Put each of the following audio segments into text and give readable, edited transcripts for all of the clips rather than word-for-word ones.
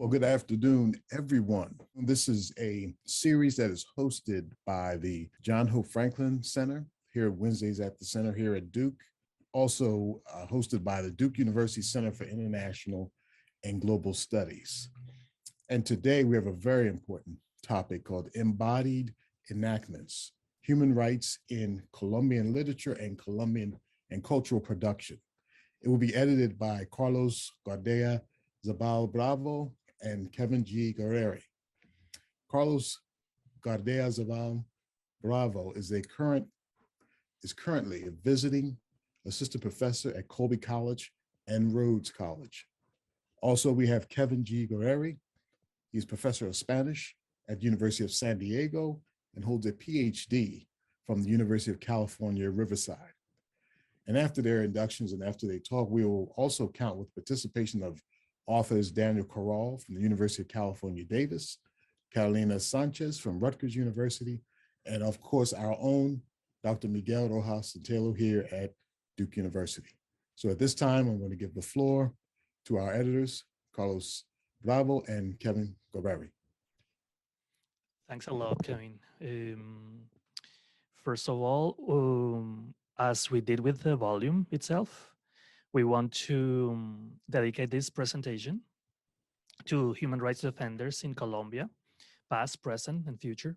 Well, good afternoon, everyone. This is a series that is hosted by the John Hope Franklin Center here Wednesdays at the center here at Duke, also hosted by the Duke University Center for International and Global Studies. And today we have a very important topic called Embodied Enactments, Human Rights in Colombian Literature and Colombian and Cultural Production. It will be edited by Carlos Gardeazabal-Bravo and Kevin Guerrieri. Carlos Gardeazabal-Bravo is currently a visiting assistant professor at Colby College and Rhodes College. Also, we have Kevin Guerrieri. He's professor of Spanish at the University of San Diego and holds a PhD from the University of California, Riverside. And after their inductions and after they talk, we will also count with participation of authors Daniel Corral from the University of California, Davis, Carolina Sánchez from Rutgers University, and of course, our own Dr. Miguel Rojas-Sotelo here at Duke University. So at this time, I'm going to give the floor to our editors, Carlos Bravo and Kevin Guerrieri. Thanks a lot, Kevin. First of all, as we did with the volume itself, we want to dedicate this presentation to human rights defenders in Colombia, past, present, and future.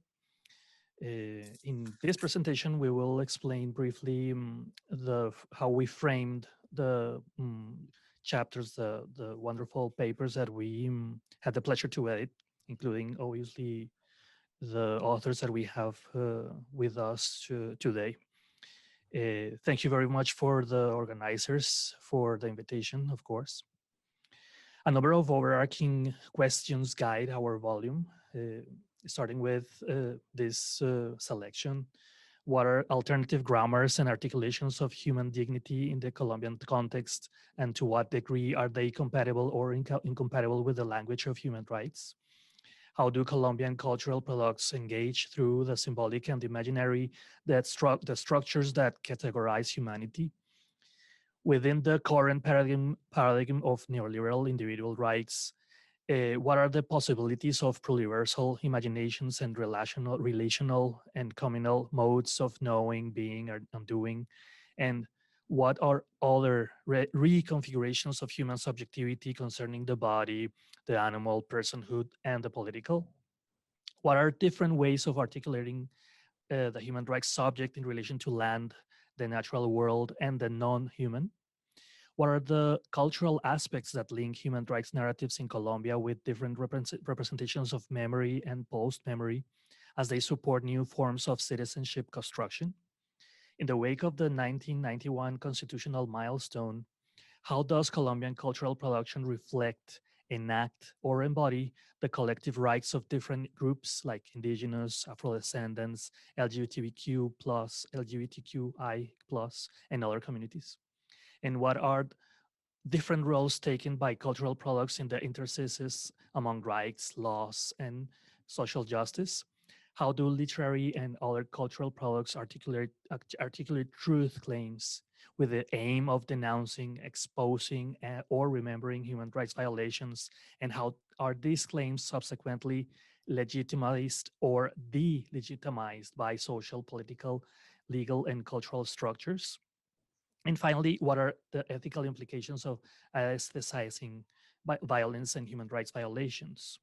In this presentation, we will explain briefly how we framed the chapters, the wonderful papers that we had the pleasure to edit, including obviously the authors that we have with us today. Thank you very much for the organizers for the invitation, of course. A number of overarching questions guide our volume, starting with this selection. What are alternative grammars and articulations of human dignity in the Colombian context, and to what degree are they compatible or incompatible with the language of human rights? How do Colombian cultural products engage through the symbolic and imaginary the structures that categorize humanity? Within the current paradigm of neoliberal individual rights, what are the possibilities of pluriversal imaginations and relational and communal modes of knowing, being, and undoing? And what are other reconfigurations of human subjectivity concerning the body, the animal, personhood, and the political? What are different ways of articulating the human rights subject in relation to land, the natural world, and the non-human? What are the cultural aspects that link human rights narratives in Colombia with different representations of memory and post-memory as they support new forms of citizenship construction? In the wake of the 1991 constitutional milestone, how does Colombian cultural production reflect, enact, or embody the collective rights of different groups like indigenous, Afro-descendants, LGBTQ+, LGBTQI+, and other communities? And what are different roles taken by cultural products in the interstices among rights, laws, and social justice? How do literary and other cultural products articulate truth claims with the aim of denouncing, exposing, or remembering human rights violations? And how are these claims subsequently legitimized or delegitimized by social, political, legal, and cultural structures? And finally, what are the ethical implications of aestheticizing violence and human rights violations?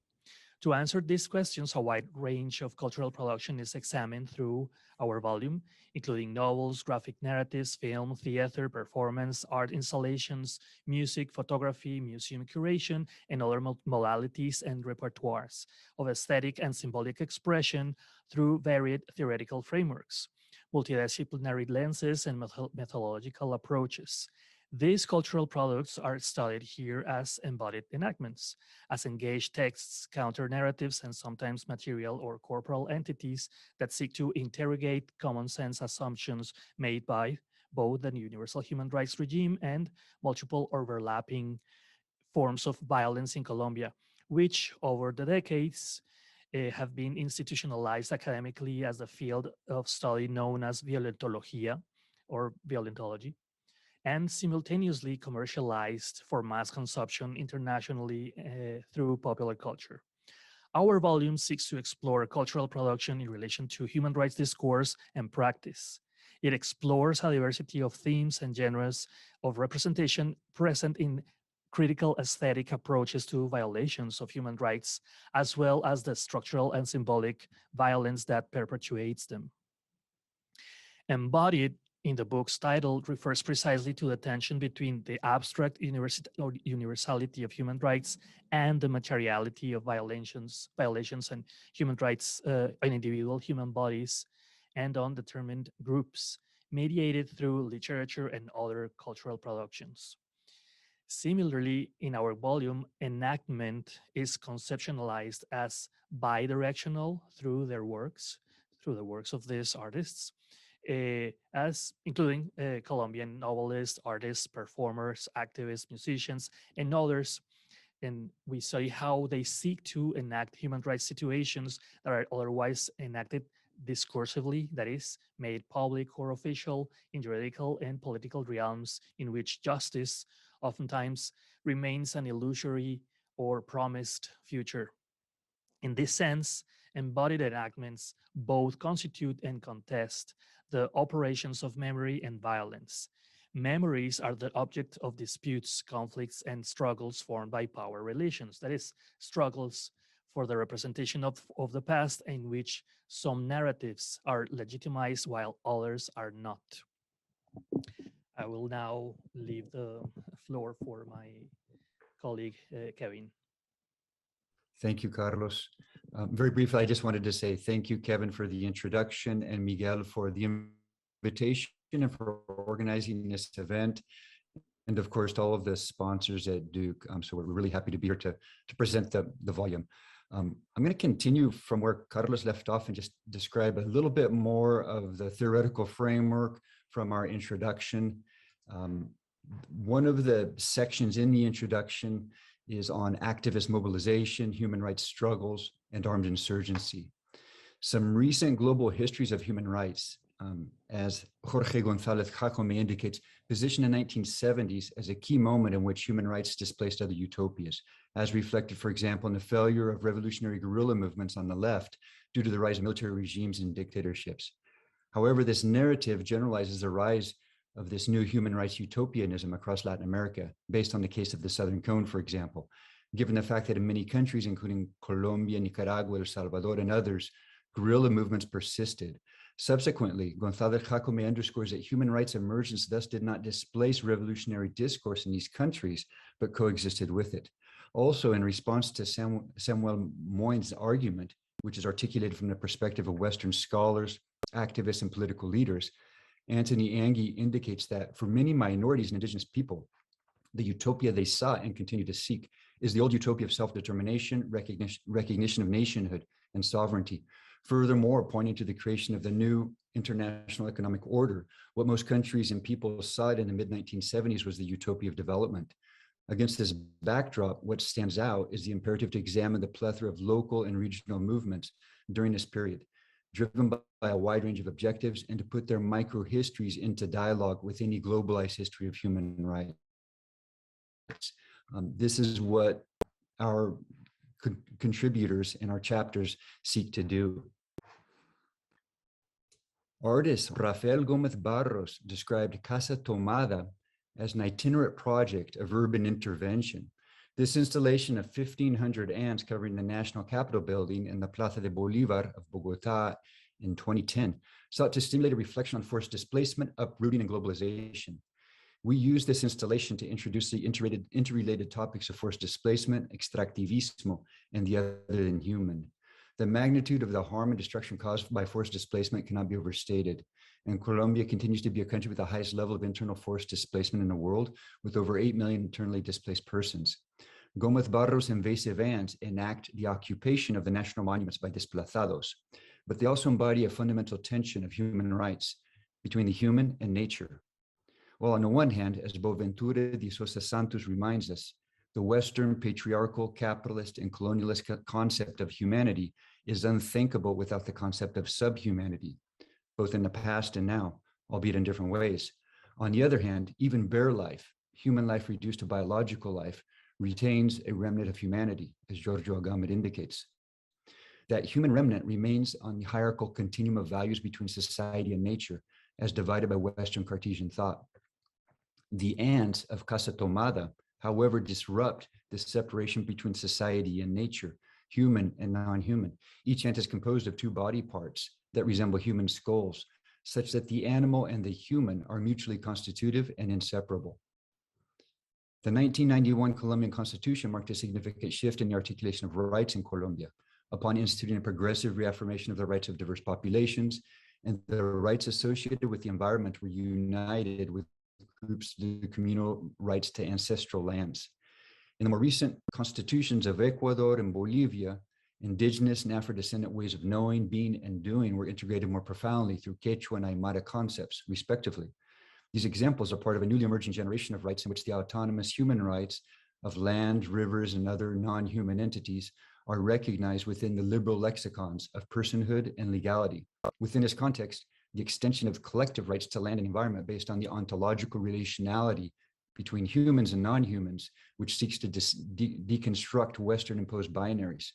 To answer these questions, a wide range of cultural production is examined through our volume, including novels, graphic narratives, film, theater, performance, art installations, music, photography, museum curation, and other modalities and repertoires of aesthetic and symbolic expression through varied theoretical frameworks, multidisciplinary lenses, and methodological approaches. These cultural products are studied here as embodied enactments, as engaged texts, counter-narratives, and sometimes material or corporal entities that seek to interrogate common sense assumptions made by both the universal human rights regime and multiple overlapping forms of violence in Colombia, which over the decades have been institutionalized academically as the field of study known as violentología or violentology. and simultaneously commercialized for mass consumption internationally through popular culture. Our volume seeks to explore cultural production in relation to human rights discourse and practice. It explores a diversity of themes and genres of representation present in critical aesthetic approaches to violations of human rights, as well as the structural and symbolic violence that perpetuates them. Embodied in the book's title refers precisely to the tension between the abstract universality of human rights and the materiality of violations and human rights in individual human bodies and undetermined groups, mediated through literature and other cultural productions. Similarly, in our volume, enactment is conceptualized as bidirectional through their works, through the works of these artists, as including Colombian novelists, artists, performers, activists, musicians, and others. And we study how they seek to enact human rights situations that are otherwise enacted discursively, that is, made public or official in juridical and political realms in which justice oftentimes remains an illusory or promised future. In this sense, embodied enactments both constitute and contest the operations of memory and violence. Memories are the object of disputes, conflicts, and struggles formed by power relations, that is, struggles for the representation of the past in which some narratives are legitimized while others are not. I will now leave the floor for my colleague, Kevin. Thank you, Carlos. Very briefly, I just wanted to say thank you, Kevin, for the introduction, and Miguel for the invitation and for organizing this event, and of course, to all of the sponsors at Duke. So we're really happy to be here to present the volume. I'm going to continue from where Carlos left off and just describe a little bit more of the theoretical framework from our introduction. One of the sections in the introduction is on activist mobilization, human rights struggles, and armed insurgency. Some recent global histories of human rights, as Jorge González Jacome indicates, position the 1970s as a key moment in which human rights displaced other utopias, as reflected, for example, in the failure of revolutionary guerrilla movements on the left due to the rise of military regimes and dictatorships. However, this narrative generalizes the rise of this new human rights utopianism across Latin America, based on the case of the Southern Cone, for example, given the fact that in many countries, including Colombia, Nicaragua, El Salvador, and others, guerrilla movements persisted. Subsequently, González Jacome underscores that human rights emergence thus did not displace revolutionary discourse in these countries, but coexisted with it. Also, in response to Samuel Moyne's argument, which is articulated from the perspective of Western scholars, activists, and political leaders, Anthony Angie indicates that for many minorities and indigenous people, the utopia they sought and continue to seek is the old utopia of self-determination, recognition of nationhood, and sovereignty. Furthermore, pointing to the creation of the new international economic order, what most countries and people sought in the mid-1970s was the utopia of development. Against this backdrop, what stands out is the imperative to examine the plethora of local and regional movements during this period, driven by a wide range of objectives, and to put their micro-histories into dialogue with any globalized history of human rights. This is what our contributors in our chapters seek to do. Artist Rafael Gómez Barros described Casa Tomada as an itinerant project of urban intervention. This installation of 1,500 ants covering the National Capitol building in the Plaza de Bolívar of Bogotá in 2010 sought to stimulate a reflection on forced displacement, uprooting, and globalization. We use this installation to introduce the interrelated topics of forced displacement, extractivismo, and the other than human. The magnitude of the harm and destruction caused by forced displacement cannot be overstated. And Colombia continues to be a country with the highest level of internal forced displacement in the world, with over 8 million internally displaced persons. Gómez Barros' invasive ants enact the occupation of the national monuments by desplazados, but they also embody a fundamental tension of human rights between the human and nature. Well, on the one hand, as Boaventura de Sousa Santos reminds us, the Western patriarchal, capitalist, and colonialist concept of humanity is unthinkable without the concept of subhumanity, both in the past and now, albeit in different ways. On the other hand, even bare life, human life reduced to biological life, retains a remnant of humanity, as Giorgio Agamben indicates. That human remnant remains on the hierarchical continuum of values between society and nature, as divided by Western Cartesian thought. The ants of Casa Tomada, however, disrupt this separation between society and nature, human and non-human. Each ant is composed of two body parts that resemble human skulls, such that the animal and the human are mutually constitutive and inseparable. The 1991 Colombian Constitution marked a significant shift in the articulation of rights in Colombia, upon instituting a progressive reaffirmation of the rights of diverse populations, and the rights associated with the environment were united with groups to communal rights to ancestral lands. In the more recent constitutions of Ecuador and Bolivia, indigenous and Afro-descendant ways of knowing, being, and doing were integrated more profoundly through Quechua and Aymara concepts, respectively. These examples are part of a newly emerging generation of rights in which the autonomous human rights of land, rivers, and other non-human entities are recognized within the liberal lexicons of personhood and legality. Within this context, the extension of collective rights to land and environment based on the ontological relationality between humans and non-humans, which seeks to deconstruct Western imposed binaries,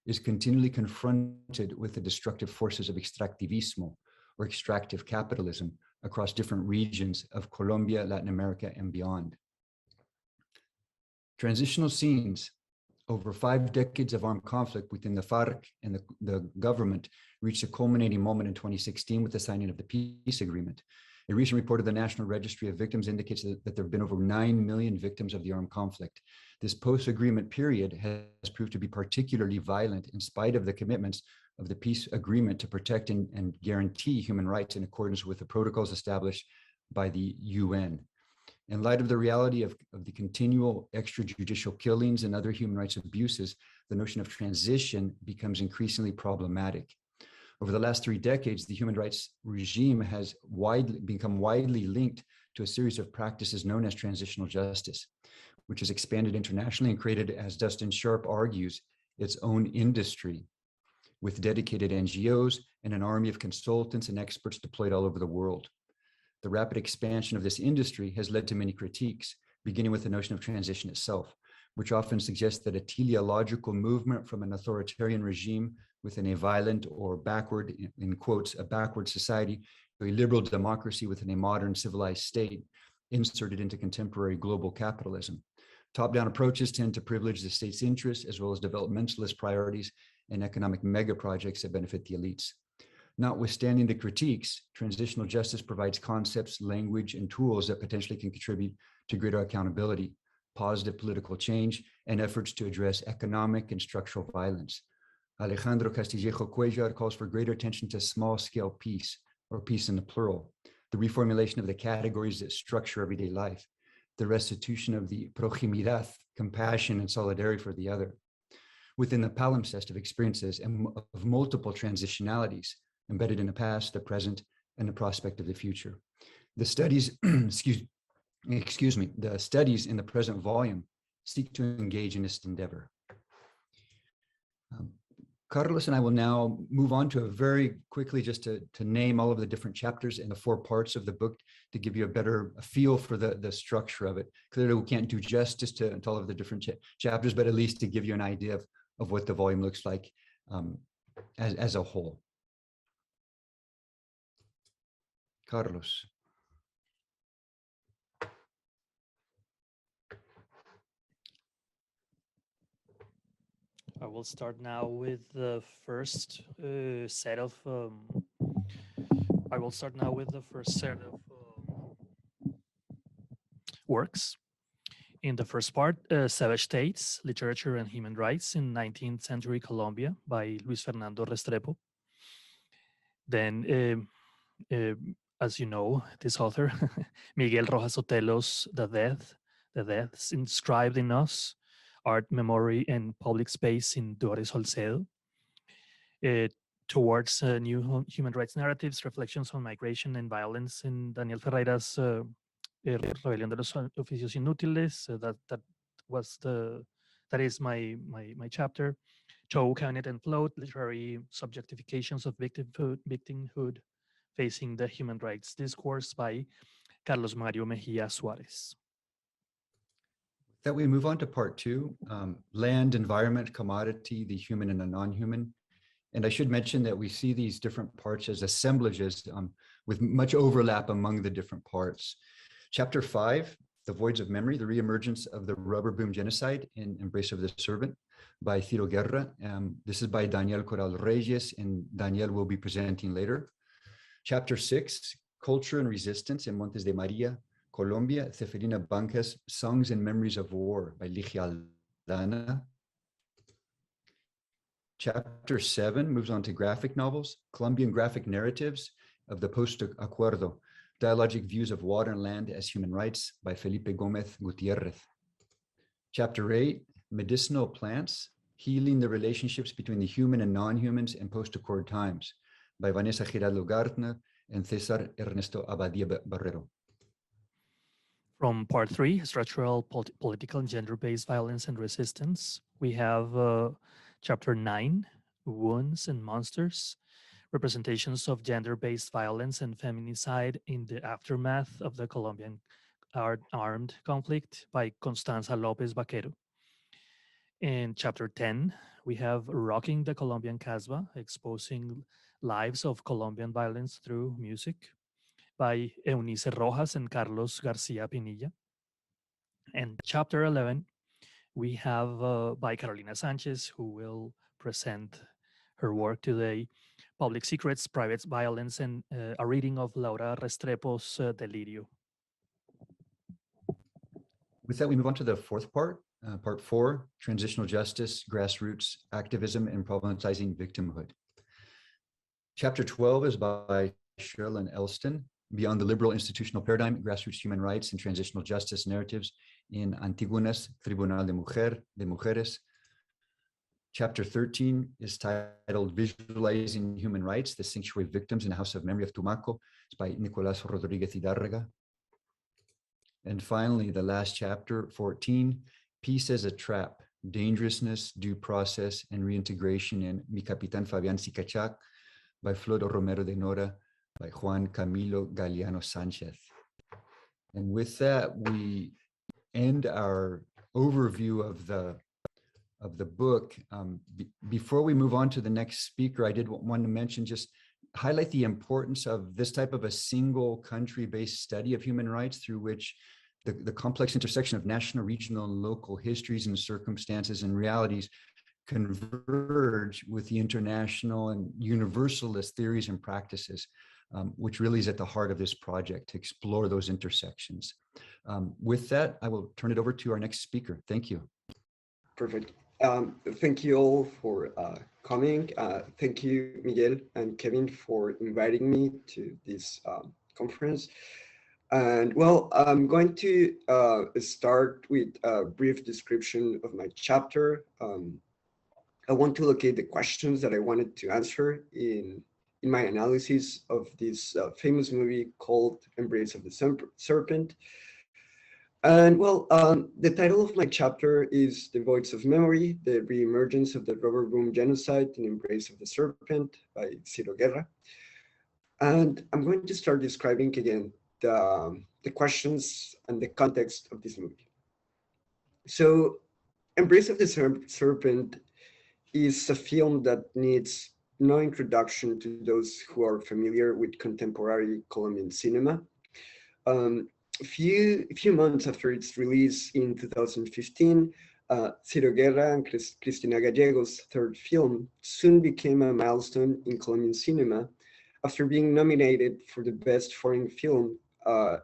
is continually confronted with the destructive forces of extractivismo, or extractive capitalism, across different regions of Colombia, Latin America, and beyond. Transitional scenes. Over 5 decades of armed conflict within the FARC and the government reached a culminating moment in 2016 with the signing of the peace agreement. A recent report of the National Registry of Victims indicates that there have been over 9 million victims of the armed conflict. This post-agreement period has proved to be particularly violent in spite of the commitments of the peace agreement to protect and guarantee human rights in accordance with the protocols established by the UN. In light of the reality of the continual extrajudicial killings and other human rights abuses, the notion of transition becomes increasingly problematic. Over the last 3 decades, the human rights regime has become widely linked to a series of practices known as transitional justice, which has expanded internationally and created, as Dustin Sharp argues, its own industry, with dedicated NGOs and an army of consultants and experts deployed all over the world. The rapid expansion of this industry has led to many critiques, beginning with the notion of transition itself, which often suggests that a teleological movement from an authoritarian regime within a violent or backward, in quotes, a backward society, to a liberal democracy within a modern civilized state, inserted into contemporary global capitalism. Top-down approaches tend to privilege the state's interests as well as developmentalist priorities and economic mega projects that benefit the elites. Notwithstanding the critiques, transitional justice provides concepts, language, and tools that potentially can contribute to greater accountability, positive political change, and efforts to address economic and structural violence. Alejandro Castillejo Cuellar calls for greater attention to small-scale peace, or peace in the plural, the reformulation of the categories that structure everyday life, the restitution of the proximidad, compassion, and solidarity for the other, within the palimpsest of experiences and of multiple transitionalities embedded in the past, the present, and the prospect of the future. The studies, excuse me, the studies in the present volume seek to engage in this endeavor. Carlos and I will now move on to a very quickly just to name all of the different chapters in the 4 parts of the book to give you a better feel for the structure of it. Clearly, we can't do justice to all of the different chapters, but at least to give you an idea of what the volume looks like as a whole. Carlos. I will start now with the first set of. I will start now with the first set of works. In the first part, Savage States, Literature and Human Rights in 19th Century Colombia by Luis Fernando Restrepo. Then, as you know, this author, Miguel Rojas-Sotelo's The Deaths Inscribed in Us, Art, Memory, and Public Space in Doris Salcedo. Towards New Human Rights Narratives, Reflections on Migration and Violence in Daniel Ferreira's Rebelión de los Oficios Inútiles. That is my chapter. Toe, Cabinet, and Float, Literary Subjectifications of Victimhood, Facing the Human Rights Discourse by Carlos Mario Mejía Suarez. That we move on to part two, land, environment, commodity, the human and the non-human. And I should mention that we see these different parts as assemblages with much overlap among the different parts. Chapter 5, The Voids of Memory, the Reemergence of the Rubber Boom Genocide in Embrace of the Servant by Ciro Guerra. This is by Daniel Coral Reyes, and Daniel will be presenting later. Chapter 6, Culture and Resistance in Montes de Maria, Colombia, Ceferina Banca's Songs and Memories of War by Ligia Aldana. Chapter 7 moves on to graphic novels, Colombian graphic narratives of the post-acuerdo, dialogic views of water and land as human rights by Felipe Gomez Gutierrez. Chapter 8, medicinal plants, healing the relationships between the human and non-humans in post-accord times by Vanessa Giraldo Gartner and Cesar Ernesto Abadia Barrero. From part 3, structural, political, and gender-based violence and resistance, we have chapter 9, wounds and monsters, representations of gender-based violence and feminicide in the aftermath of the Colombian armed conflict by Constanza Lopez Vaquero. In chapter 10, we have Rocking the Colombian Casbah, exposing lives of Colombian violence through music by Eunice Rojas and Carlos Garcia-Pinilla. And chapter 11, we have by Carolina Sánchez, who will present her work today, Public Secrets, Private Violence, and a reading of Laura Restrepo's Delirio. With that, we move on to the fourth part, part 4, Transitional Justice, Grassroots Activism, and Problematizing Victimhood. Chapter 12 is by Sherilyn Elston, Beyond the Liberal Institutional Paradigm, Grassroots Human Rights and Transitional Justice Narratives in Antigunas, Tribunal de Mujeres. Chapter 13 is titled Visualizing Human Rights, the Sanctuary Victims in the House of Memory of Tumaco. It's by Nicolás Rodríguez Hidárraga. And finally, the last chapter, 14, Peace as a Trap, Dangerousness, Due Process, and Reintegration in Mi Capitán Fabián Sicachak by Flor Romero de Nora, by Juan Camilo Galeano Sánchez. And with that, we end our overview of the book. Before we move on to the next speaker, I did want to mention, just highlight the importance of this type of a single country-based study of human rights through which the complex intersection of national, regional, and local histories and circumstances and realities converge with the international and universalist theories and practices, which really is at the heart of this project, to explore those intersections. With that, I will turn it over to our next speaker. Thank you. Perfect. Thank you all for coming. Thank you, Miguel and Kevin, for inviting me to this conference. And well, I'm going to start with a brief description of my chapter. I want to locate the questions that I wanted to answer in my analysis of this famous movie called Embrace of the Serpent. And well, the title of my chapter is The Voids of Memory, the Reemergence of the Rubber Boom Genocide in Embrace of the Serpent by Ciro Guerra. And I'm going to start describing again the questions and the context of this movie. So Embrace of the Serpent is a film that needs no introduction to those who are familiar with contemporary Colombian cinema. A few months after its release in 2015, Ciro Guerra and Cristina Gallego's third film soon became a milestone in Colombian cinema after being nominated for the Best Foreign Film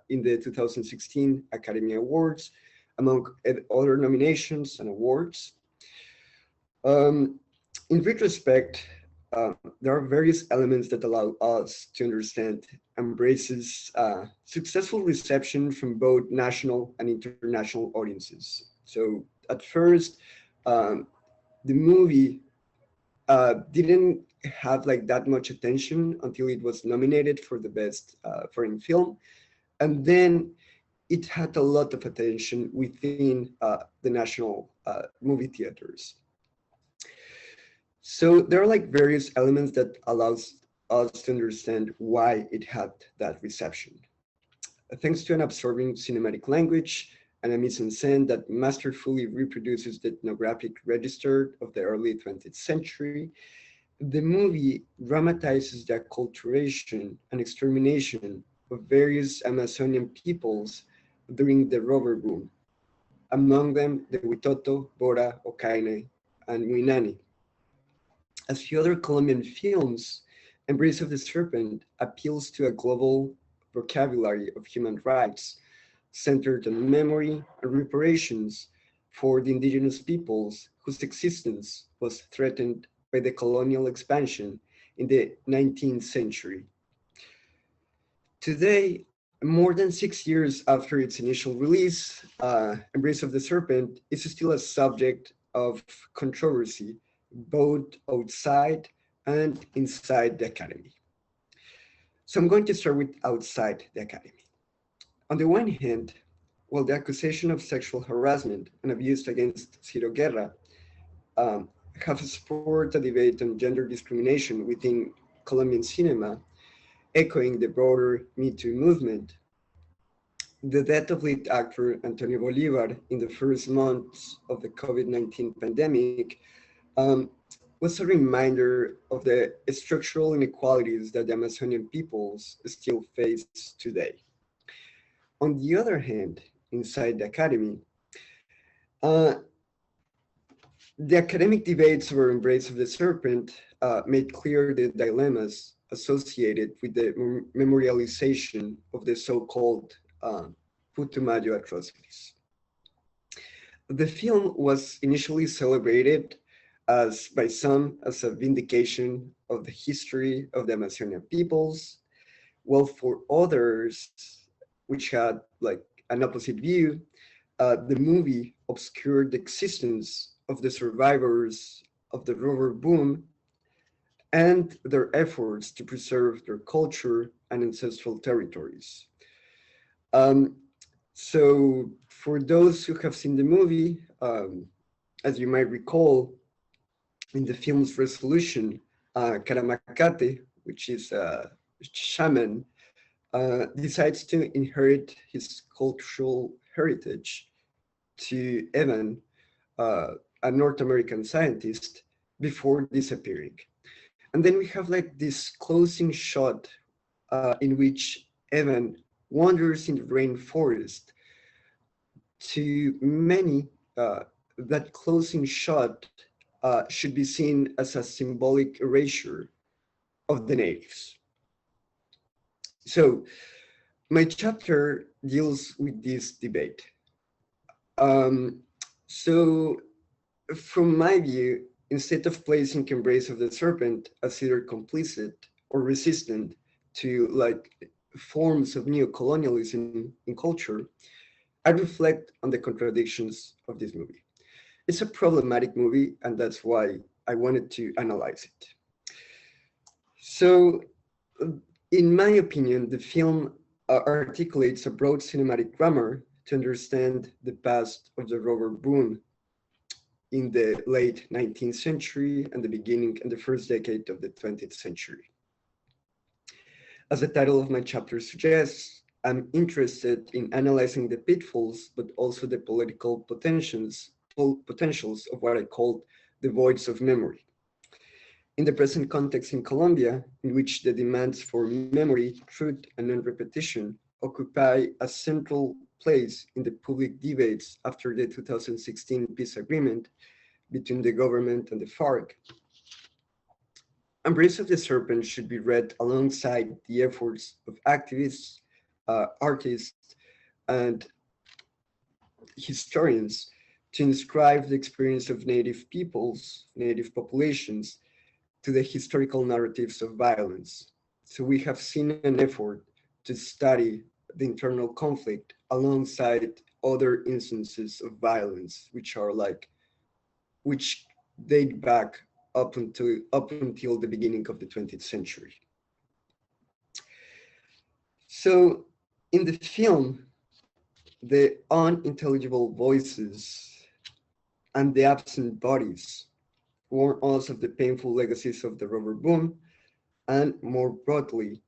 in the 2016 Academy Awards, among other nominations and awards. In retrospect, there are various elements that allow us to understand Embrace's successful reception from both national and international audiences. So at first, the movie didn't have like that much attention until it was nominated for the Best Foreign Film. And then it had a lot of attention within the national movie theaters. So there are like various elements that allows us to understand why it had that reception. thanks to an absorbing cinematic language and a mise-en-scène that masterfully reproduces the ethnographic register of the early 20th century, the movie dramatizes the acculturation and extermination of various Amazonian peoples during the rubber boom, among them the Witoto, Bora, Okaine, and Muinani. As few other Colombian films, Embrace of the Serpent appeals to a global vocabulary of human rights centered on memory and reparations for the indigenous peoples whose existence was threatened by the colonial expansion in the 19th century. Today, more than 6 years after its initial release, Embrace of the Serpent is still a subject of controversy, both outside and inside the academy. So I'm going to start with outside the academy. On the one hand, while the accusation of sexual harassment and abuse against Ciro Guerra have spurred a debate on gender discrimination within Colombian cinema, echoing the broader Me Too movement, the death of lead actor Antonio Bolivar in the first months of the COVID-19 pandemic was a reminder of the structural inequalities that the Amazonian peoples still face today. On the other hand, inside the academy, the academic debates over Embrace of the Serpent made clear the dilemmas associated with the memorialization of the so-called Putumayo atrocities. The film was initially celebrated by some as a vindication of the history of the Amazonian peoples, while for others, which had like an opposite view, the movie obscured the existence of the survivors of the rubber boom and their efforts to preserve their culture and ancestral territories. So for those who have seen the movie, as you might recall, in the film's resolution, Karamacate, which is a shaman, decides to inherit his cultural heritage to Evan, a North American scientist, before disappearing. And then we have like this closing shot in which Evan wanders in the rainforest. To many, that closing shot should be seen as a symbolic erasure of the natives. So my chapter deals with this debate. So from my view, instead of placing Embrace of the Serpent as either complicit or resistant to like forms of neocolonialism in culture, I reflect on the contradictions of this movie. It's a problematic movie, and that's why I wanted to analyze it. So, in my opinion, the film articulates a broad cinematic grammar to understand the past of the rubber boom in the late 19th century and the beginning and the first decade of the 20th century. As the title of my chapter suggests, I'm interested in analyzing the pitfalls, but also the political potentials of what I call the voids of memory. In the present context in Colombia, in which the demands for memory, truth, and non-repetition occupy a central place in the public debates after the 2016 peace agreement between the government and the FARC, Embrace of the Serpent should be read alongside the efforts of activists, artists, and historians to inscribe the experience of native peoples, native populations, to the historical narratives of violence. So we have seen an effort to study the internal conflict alongside other instances of violence, which date back up until the beginning of the 20th century. So in the film, the unintelligible voices and the absent bodies warn us of the painful legacies of the rubber boom, and more broadly,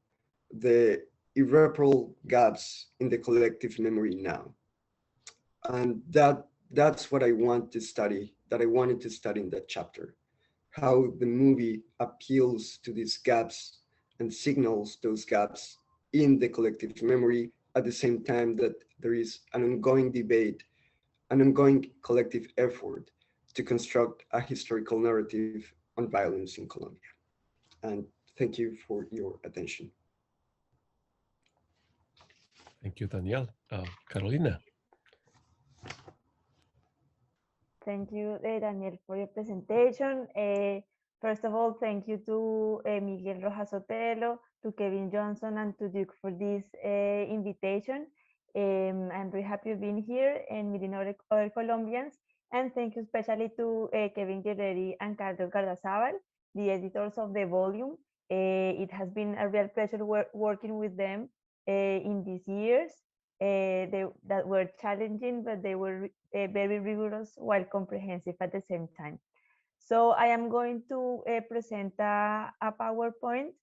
the irreparable gaps in the collective memory now. And that's what I want to study, that I wanted to study in that chapter, how the movie appeals to these gaps and signals those gaps in the collective memory at the same time that there is an ongoing debate, an ongoing collective effort to construct a historical narrative on violence in Colombia. And thank you for your attention. Thank you, Daniel. Carolina. Thank you, Daniel, for your presentation. First of all, thank you to Miguel Rojas-Sotelo, to Kevin Johnson, and to Duke for this invitation. I'm very happy being here and meeting other Colombians. And thank you especially to Kevin Guerrieri and Carlos Gardeazabal, the editors of the volume. It has been a real pleasure working with them in these years. That were challenging, but they were very rigorous while comprehensive at the same time. So I am going to present a PowerPoint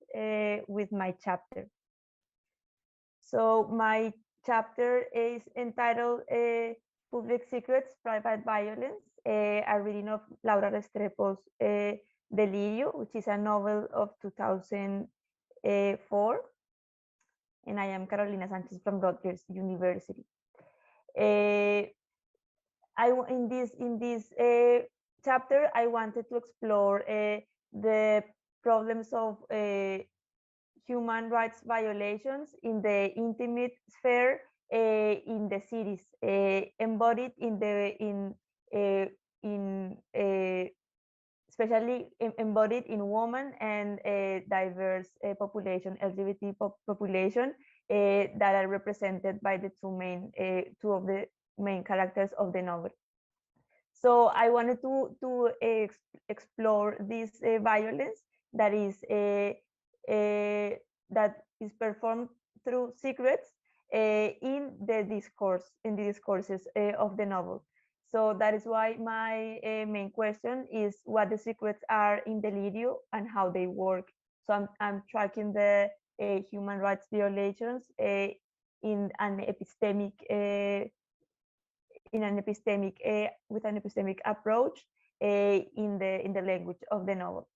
with my chapter. So my chapter is entitled Public Secrets, Private Violence, a reading of Laura Restrepo's Delirio, which is a novel of 2004. And I am Carolina Sánchez from Rutgers University. In this chapter, I wanted to explore the problems of human rights violations in the intimate sphere in the cities, embodied especially embodied in women and diverse population, LGBT population that are represented by the two of the main characters of the novel. So I wanted to explore this violence that is performed through secrets in the discourses of the novel. So that is why my main question is what the secrets are in Delirio and how they work. So I'm tracking the human rights violations in an epistemic with an epistemic approach in the language of the novel.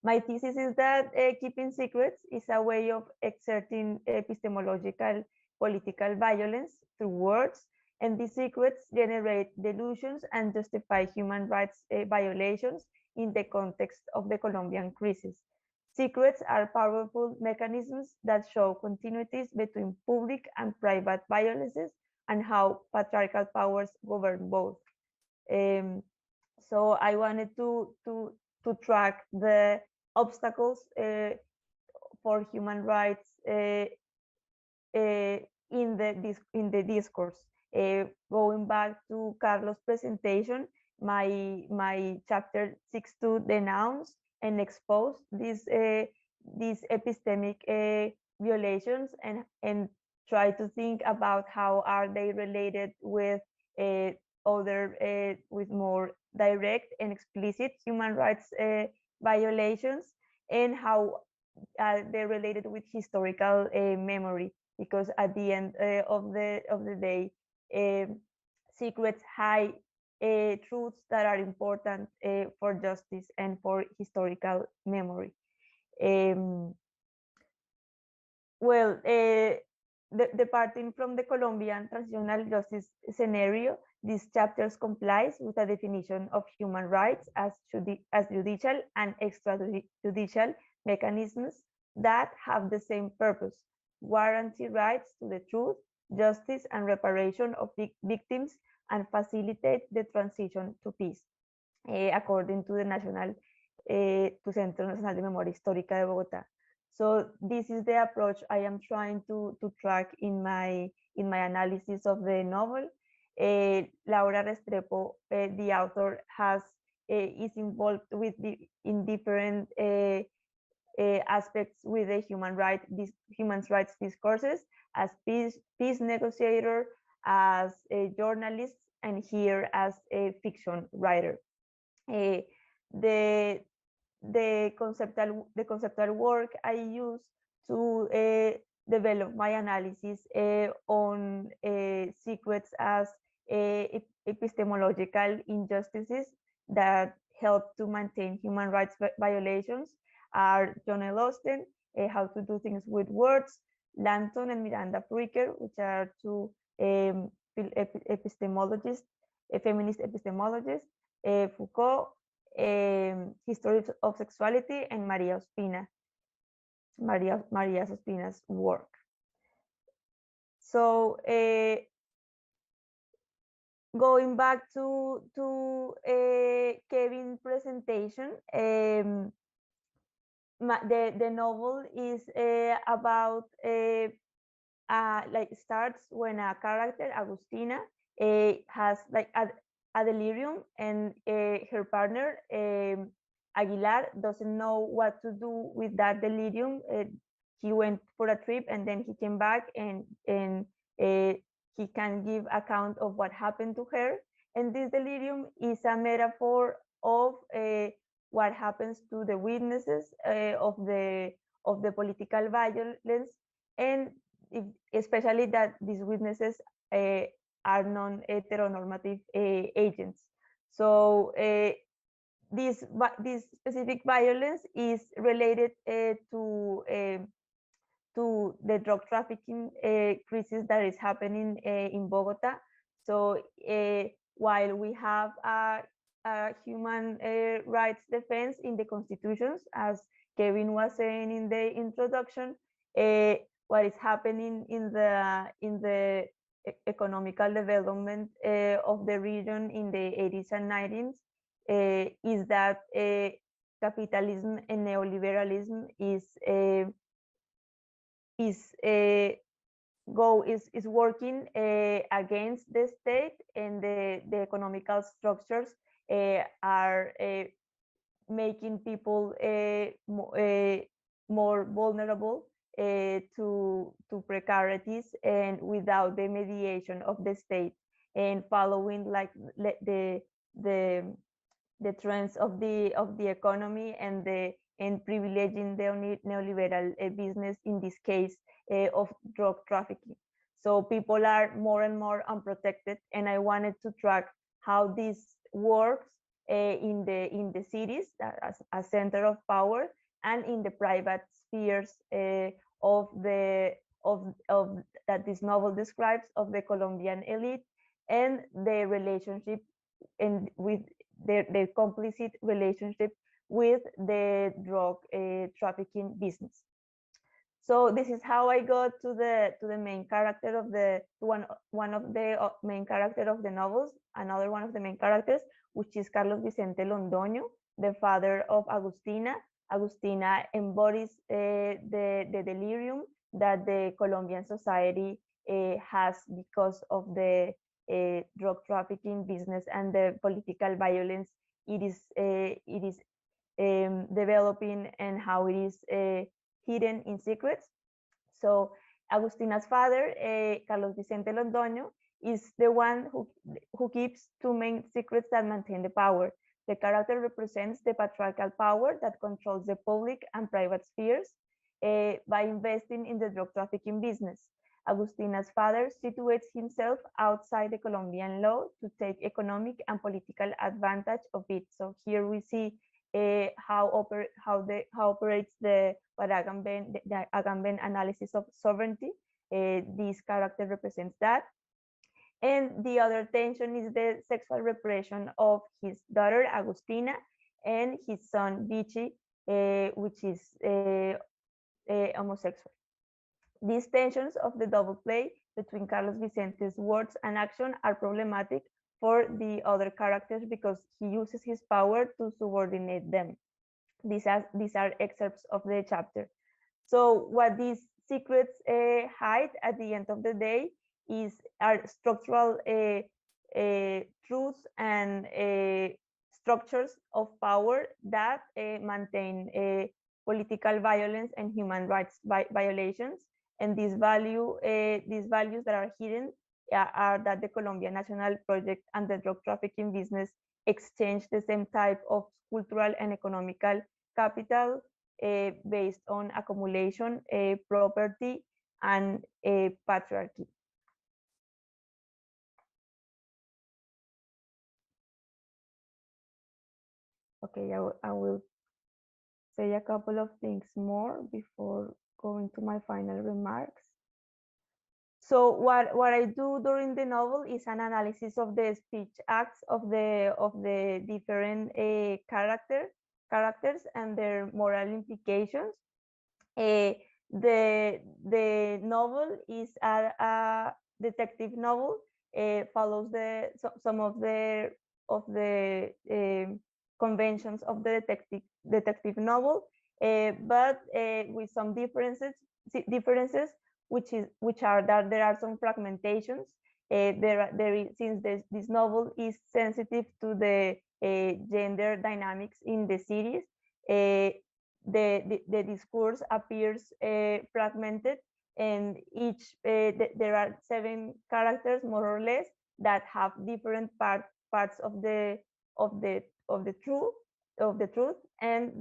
My thesis is that keeping secrets is a way of exerting epistemological political violence through words, and these secrets generate delusions and justify human rights violations in the context of the Colombian crisis. Secrets are powerful mechanisms that show continuities between public and private violences and how patriarchal powers govern both. So I wanted to track the obstacles for human rights in the discourse. Going back to Carlos' presentation, my chapter seeks to denounce and expose these epistemic violations and try to think about how are they related with with more direct and explicit human rights violations, and how they're related with historical memory, because at the end of the day, secrets hide truths that are important for justice and for historical memory. Departing from the Colombian transitional justice scenario, these chapters complies with a definition of human rights as judicial and extrajudicial mechanisms that have the same purpose: guarantee rights to the truth, justice, and reparation of victims, and facilitate the transition to peace, according to the Centro Nacional de Memoria Histórica de Bogotá. So this is the approach I am trying to track in my analysis of the novel. Laura Restrepo, the author, is involved in different aspects with the human rights discourses, as peace negotiator, as a journalist, and here as a fiction writer. The conceptual work I use to developed my analysis on secrets as epistemological injustices that help to maintain human rights violations are John L. Austen, How to Do Things with Words, Langton and Miranda Fricker, which are two epistemologists, feminist epistemologists, Foucault, History of Sexuality, and Maria Ospina's work. So going back to Kevin's presentation, the novel is about like starts when a character, Agustina, has like a delirium, and her partner Aguilar doesn't know what to do with that delirium. He went for a trip and then he came back, and he can give account of what happened to her. And this delirium is a metaphor of what happens to the witnesses of the political violence, and especially that these witnesses are non-heteronormative agents. So this specific violence is related to the drug trafficking crisis that is happening in Bogota. So while we have a human rights defense in the constitutions, as Kevin was saying in the introduction, what is happening in the economical development of the region in the 80s and 90s is that capitalism and neoliberalism is working against the state, and the economical structures are making people more vulnerable to precarities, and without the mediation of the state, and following like the trends of the economy, and privileging the neoliberal business, in this case of drug trafficking. So people are more and more unprotected, and I wanted to track how this works in the cities as a center of power, and in the private spheres of that this novel describes, of the Colombian elite, and the relationship and with their complicit relationship with the drug trafficking business. So this is how I got to the main character of the one of the main character of the novels, another one of the main characters, which is Carlos Vicente Londoño, the father of Agustina. Agustina embodies the delirium that the Colombian society has because of the drug trafficking business and the political violence it is developing, and how it is hidden in secrets. So Agustina's father, Carlos Vicente Londoño, is the one who keeps two main secrets that maintain the power. The character represents the patriarchal power that controls the public and private spheres by investing in the drug trafficking business. Agustina's father situates himself outside the Colombian law to take economic and political advantage of it. So here we see how operates the Agamben analysis of sovereignty. This character represents that. And the other tension is the sexual repression of his daughter Agustina and his son Vichy, which is homosexual. These tensions of the double play between Carlos Vicente's words and action are problematic for the other characters because he uses his power to subordinate them. These are excerpts of the chapter. So what these secrets hide at the end of the day are structural truths and structures of power that maintain political violence and human rights violations. And these values that are hidden are that the Colombian National Project and the drug trafficking business exchange the same type of cultural and economical capital based on accumulation, property, and patriarchy. Okay, I will say a couple of things more before going to my final remarks. So what I do during the novel is an analysis of the speech acts of the different characters and their moral implications. The novel is a detective novel. Follows some of the conventions of the detective novel, but with some differences which are that there are some fragmentations. Since this novel is sensitive to the gender dynamics in the series, the discourse appears fragmented, and there are 7 characters more or less that have different parts of the truth, and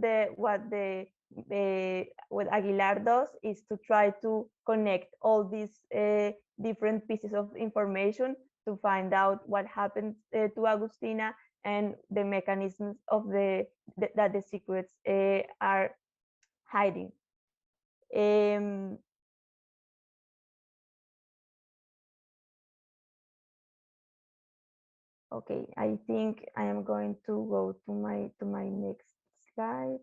what Aguilar does is to try to connect all these different pieces of information to find out what happened to Agustina and the mechanisms of that the secrets are hiding. Okay, I think I am going to go to my next slide.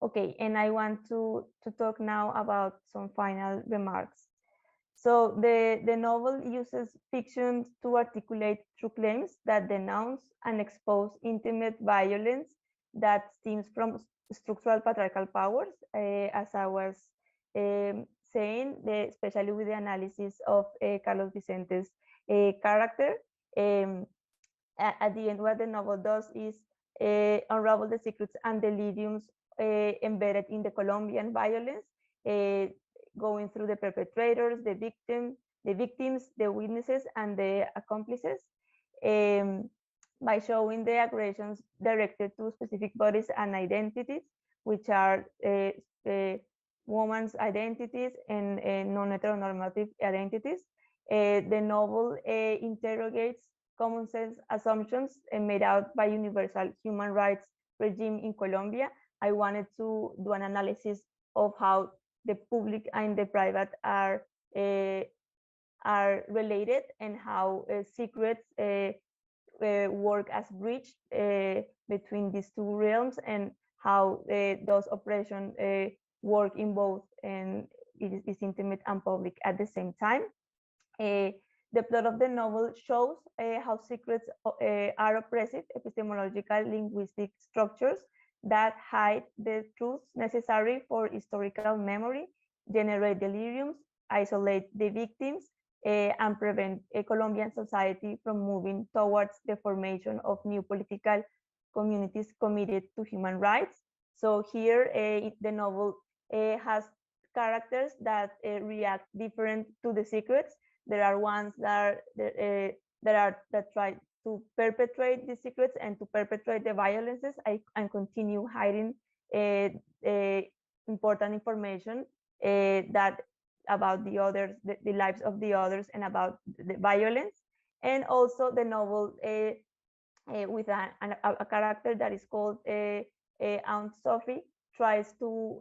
Okay, and I want to talk now about some final remarks. So the novel uses fiction to articulate true claims that denounce and expose intimate violence that stems from structural patriarchal powers, as I was saying, especially with the analysis of Carlos Vicente's character. At the end, what the novel does is unravel the secrets and deliriums embedded in the Colombian violence, going through the perpetrators, the victims, the witnesses, and the accomplices, by showing the aggressions directed to specific bodies and identities, which are women's identities and non-heteronormative identities. The novel interrogates common sense assumptions made out by universal human rights regime in Colombia. I wanted to do an analysis of how the public and the private are related, and how secrets work as bridge between these two realms, and how those oppression work in both, and it is intimate and public at the same time. The plot of the novel shows how secrets are oppressive epistemological linguistic structures that hide the truths necessary for historical memory, generate deliriums, isolate the victims, and prevent a Colombian society from moving towards the formation of new political communities committed to human rights. So here, the novel has characters that react different to the secrets. There are ones that try to perpetrate the secrets and to perpetrate the violences and continue hiding important information that about the others, the lives of the others, and about the violence. And also the novel with a character that is called Aunt Sophie tries to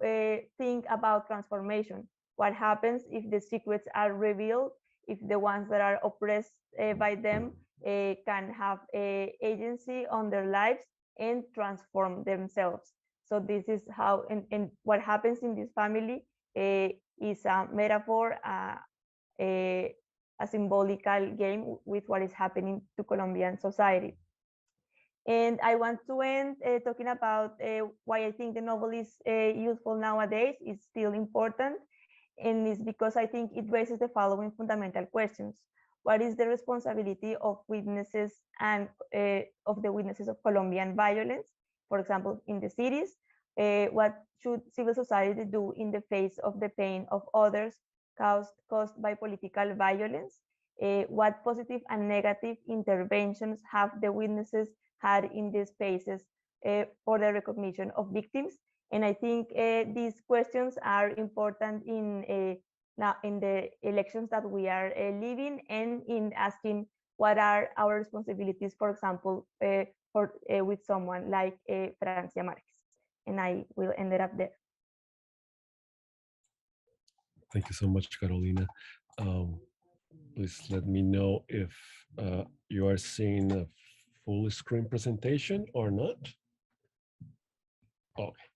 think about transformation. What happens if the secrets are revealed, if the ones that are oppressed by them can have agency on their lives and transform themselves. So this is how, and what happens in this family is a metaphor, a symbolical game with what is happening to Colombian society. And I want to end talking about why I think the novel is useful nowadays. It's still important, and it's because I think it raises the following fundamental questions. What is the responsibility of witnesses and of the witnesses of Colombian violence, for example, in the cities? What should civil society do in the face of the pain of others caused by political violence? What positive and negative interventions have the witnesses had in these spaces for the recognition of victims? And I think these questions are important now in the elections that we are living, and in asking what are our responsibilities, for example, with someone like Francia Marquez. And I will end it up there. Thank you so much, Carolina. Please let me know if you are seeing a full screen presentation or not. Okay.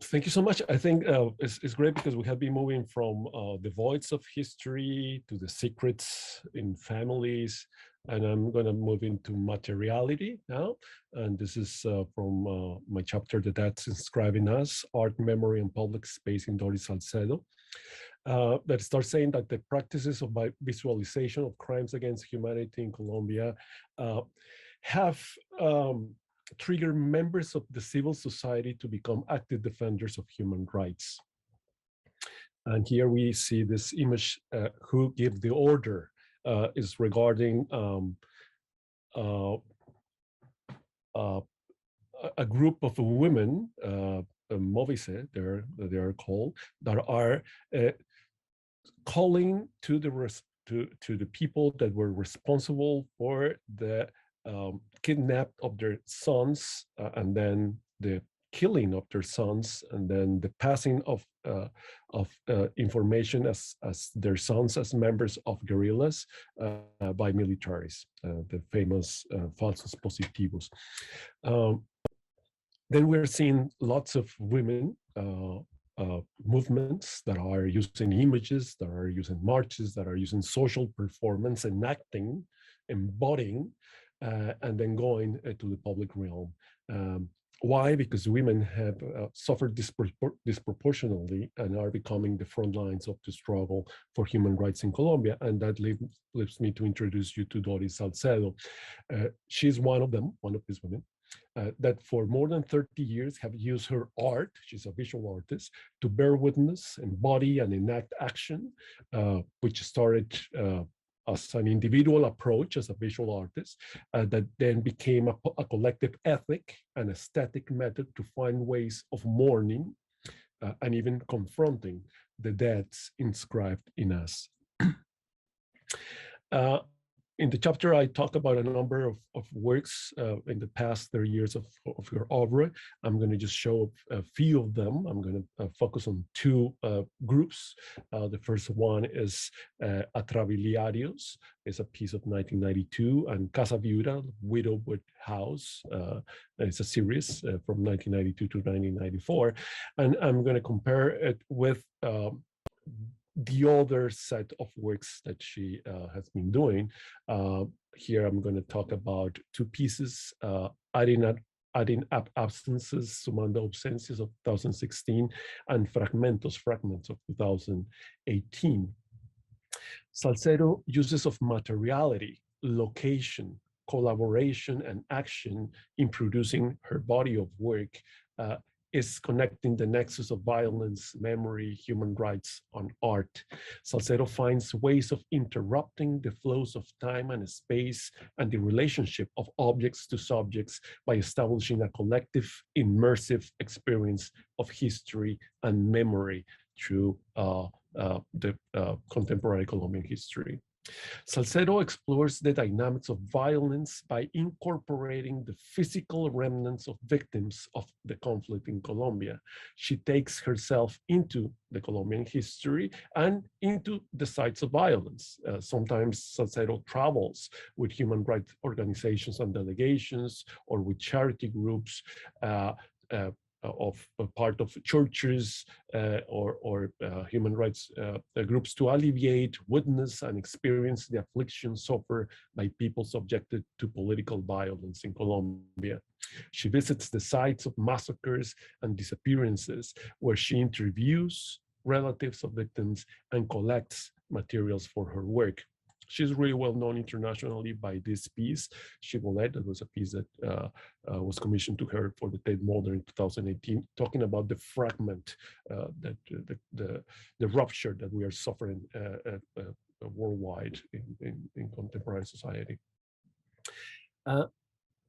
Thank you so much. I think it's great because we have been moving from the voids of history to the secrets in families, and I'm going to move into materiality now. And this is from my chapter that's inscribing us, Art, Memory, and Public Space in Doris Salcedo. That starts saying that the practices of visualization of crimes against humanity in Colombia have triggered members of the civil society to become active defenders of human rights. And here we see this image, who gave the order, is regarding a group of women, Movice, they are called, that are calling to the people that were responsible for the kidnap of their sons, and then the killing of their sons, and then the passing of information as their sons as members of guerrillas by militaries, the famous falsos positivos. Then we're seeing lots of women movements that are using images, that are using marches, that are using social performance, enacting, embodying, and then going to the public realm. Why? Because women have suffered disproportionately and are becoming the front lines of the struggle for human rights in Colombia. And that leads me to introduce you to Doris Salcedo. She's one of them, one of these women. That for more than 30 years have used her art, she's a visual artist, to bear witness, embody, and enact action, which started as an individual approach as a visual artist, that then became a collective ethic and aesthetic method to find ways of mourning and even confronting the deaths inscribed in us. In the chapter, I talk about a number of works in the past 30 years of her oeuvre. I'm going to just show a few of them. I'm going to focus on two groups. The first one is Atrabiliarios. It's a piece of 1992, and Casa Viuda, Widowwood House. It's a series from 1992 to 1994. And I'm going to compare it with the other set of works that she has been doing. Here I'm going to talk about two pieces, Adding Up Absences, Sumando Ausencias of 2016, and Fragmentos of 2018. Salcedo uses of materiality, location, collaboration, and action in producing her body of work is connecting the nexus of violence, memory, human rights, and art. Salcedo finds ways of interrupting the flows of time and space and the relationship of objects to subjects by establishing a collective, immersive experience of history and memory through the contemporary Colombian history. Salcedo explores the dynamics of violence by incorporating the physical remnants of victims of the conflict in Colombia. She takes herself into the Colombian history and into the sites of violence. Sometimes Salcedo travels with human rights organizations and delegations, or with charity groups, of part of churches or human rights groups to alleviate, witness, and experience the affliction suffered by people subjected to political violence in Colombia. She visits the sites of massacres and disappearances, where she interviews relatives of victims and collects materials for her work. She's really well known internationally by this piece, Shibboleth. That was a piece that was commissioned to her for the Tate Modern in 2018, talking about the fragment, that the rupture that we are suffering worldwide in contemporary society.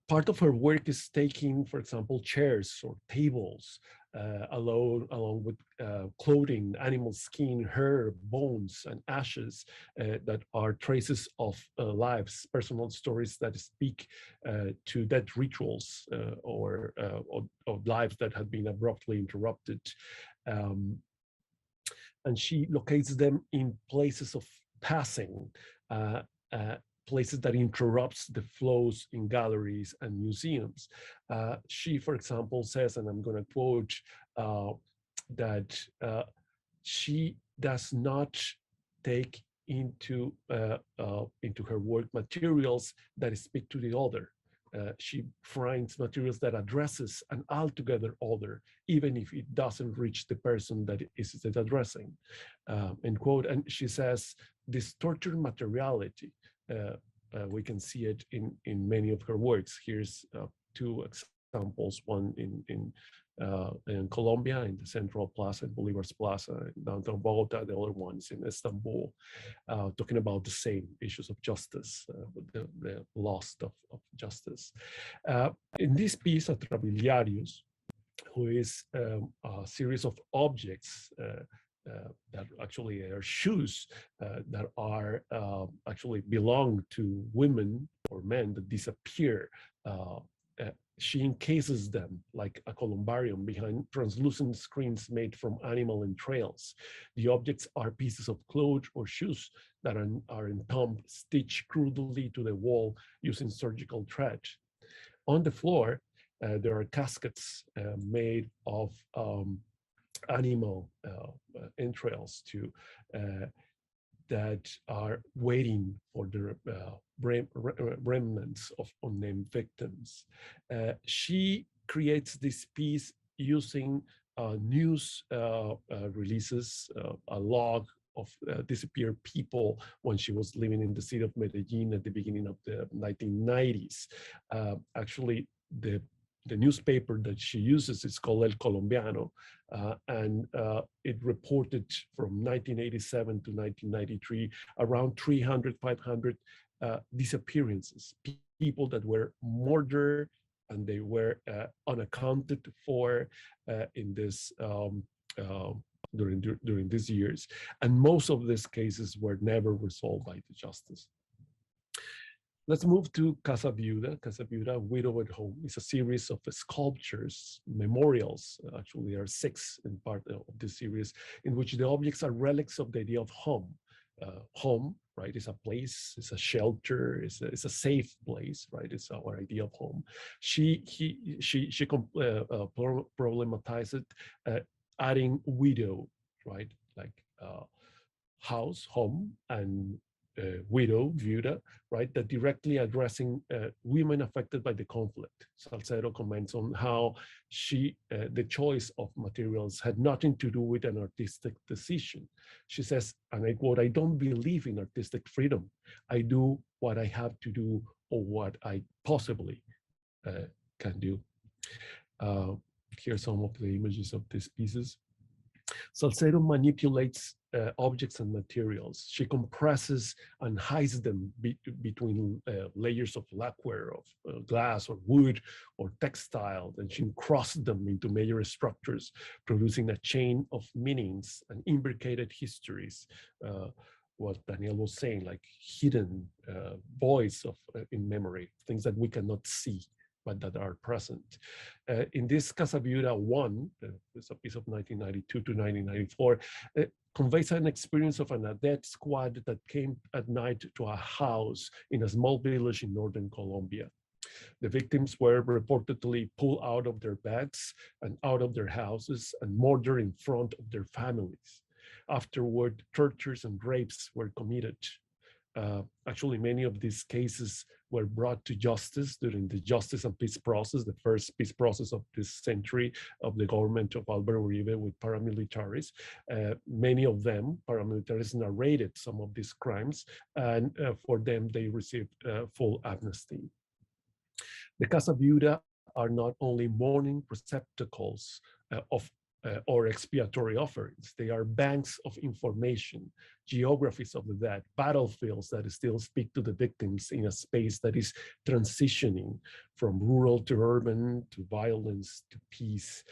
part of her work is taking, for example, chairs or tables along with clothing, animal skin, hair, bones, and ashes that are traces of lives, personal stories that speak to dead rituals or of lives that have been abruptly interrupted. And she locates them in places of passing, places that interrupts the flows in galleries and museums. She, for example, says, and I'm going to quote, that she does not take into her work materials that speak to the other. She finds materials that addresses an altogether other, even if it doesn't reach the person that is it addressing, end quote. And she says, this tortured materiality, we can see it in many of her works. Here's two examples, one in Colombia, in the Central Plaza, in Bolivar's Plaza, in downtown Bogota. The other one's in Istanbul, talking about the same issues of justice, the loss of justice. In this piece, Atrabiliarius, who is a series of objects that actually are shoes that are actually belong to women or men that disappear. She encases them like a columbarium behind translucent screens made from animal entrails. The objects are pieces of clothes or shoes that are entombed, stitched crudely to the wall using surgical thread. On the floor, there are caskets made of animal entrails that are waiting for the remnants of unnamed victims. She creates this piece using news releases, a log of disappeared people when she was living in the city of Medellin at the beginning of the 1990s. Actually, the newspaper that she uses is called El Colombiano, and it reported from 1987 to 1993 around 300, 500 disappearances, people that were murdered and they were unaccounted for in this during these years, and most of these cases were never resolved by the justice. Let's move to Casa Viuda. Casa Viuda, Widow at Home, is a series of sculptures, memorials. Actually, there are 6 in part of this series, in which the objects are relics of the idea of home. Home, right, is a place, it's a shelter, it's a safe place, right? It's our idea of home. She problematized adding widow, right, like house, home, and widow, viuda, right, that directly addressing women affected by the conflict. Salcedo comments on how the choice of materials had nothing to do with an artistic decision. She says, and I quote, "I don't believe in artistic freedom. I do what I have to do or what I possibly can do." Here are some of the images of these pieces. Salcedo manipulates objects and materials. She compresses and hides them between layers of lacquer, of glass or wood or textile, and she crosses them into major structures, producing a chain of meanings and imbricated histories. What Daniel was saying, like hidden voids of in memory, things that we cannot see, but that are present. In this Casa Viuda 1, it's a piece of 1992 to 1994, conveys an experience of an death squad that came at night to a house in a small village in northern Colombia. The victims were reportedly pulled out of their beds and out of their houses and murdered in front of their families. Afterward, tortures and rapes were committed. Actually, many of these cases were brought to justice during the Justice and Peace process, the first peace process of this century of the government of Álvaro Uribe with paramilitaries. Many of them, paramilitaries, narrated some of these crimes, and for them, they received full amnesty. The Casa Viuda are not only mourning receptacles of or expiatory offerings. They are banks of information, geographies of the dead, battlefields that still speak to the victims in a space that is transitioning from rural to urban, to violence, to peace,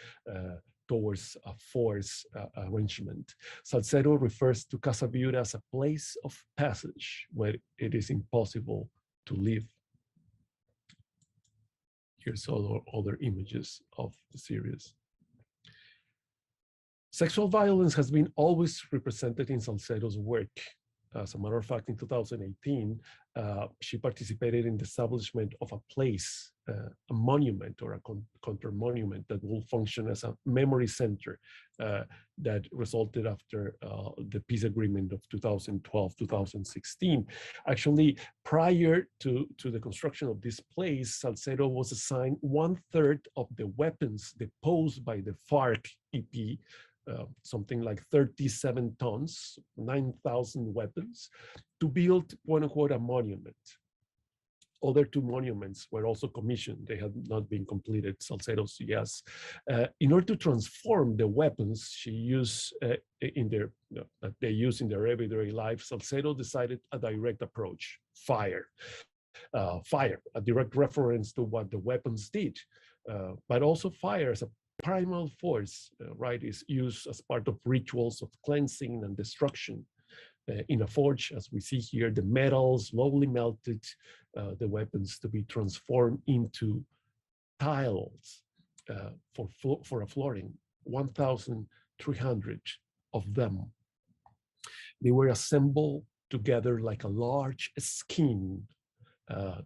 towards a force arrangement. Salcedo refers to Casa Viuda as a place of passage where it is impossible to live. Here's other images of the series. Sexual violence has been always represented in Salcedo's work. As a matter of fact, in 2018, she participated in the establishment of a place, a monument or a counter-monument that will function as a memory center that resulted after the peace agreement of 2012-2016. Actually, prior to the construction of this place, Salcedo was assigned 1/3 of the weapons deposed by the FARC-EP, something like 37 tons, 9,000 weapons, to build, quote unquote, a monument. Other 2 monuments were also commissioned. They had not been completed, Salcedo's, yes. In order to transform the weapons she used that they use in their everyday life, Salcedo decided a direct approach, fire. Fire, a direct reference to what the weapons did, but also fire as a primal force, right, is used as part of rituals of cleansing and destruction. In a forge, as we see here, the metal slowly melted, the weapons to be transformed into tiles for a flooring, 1,300 of them. They were assembled together like a large skin.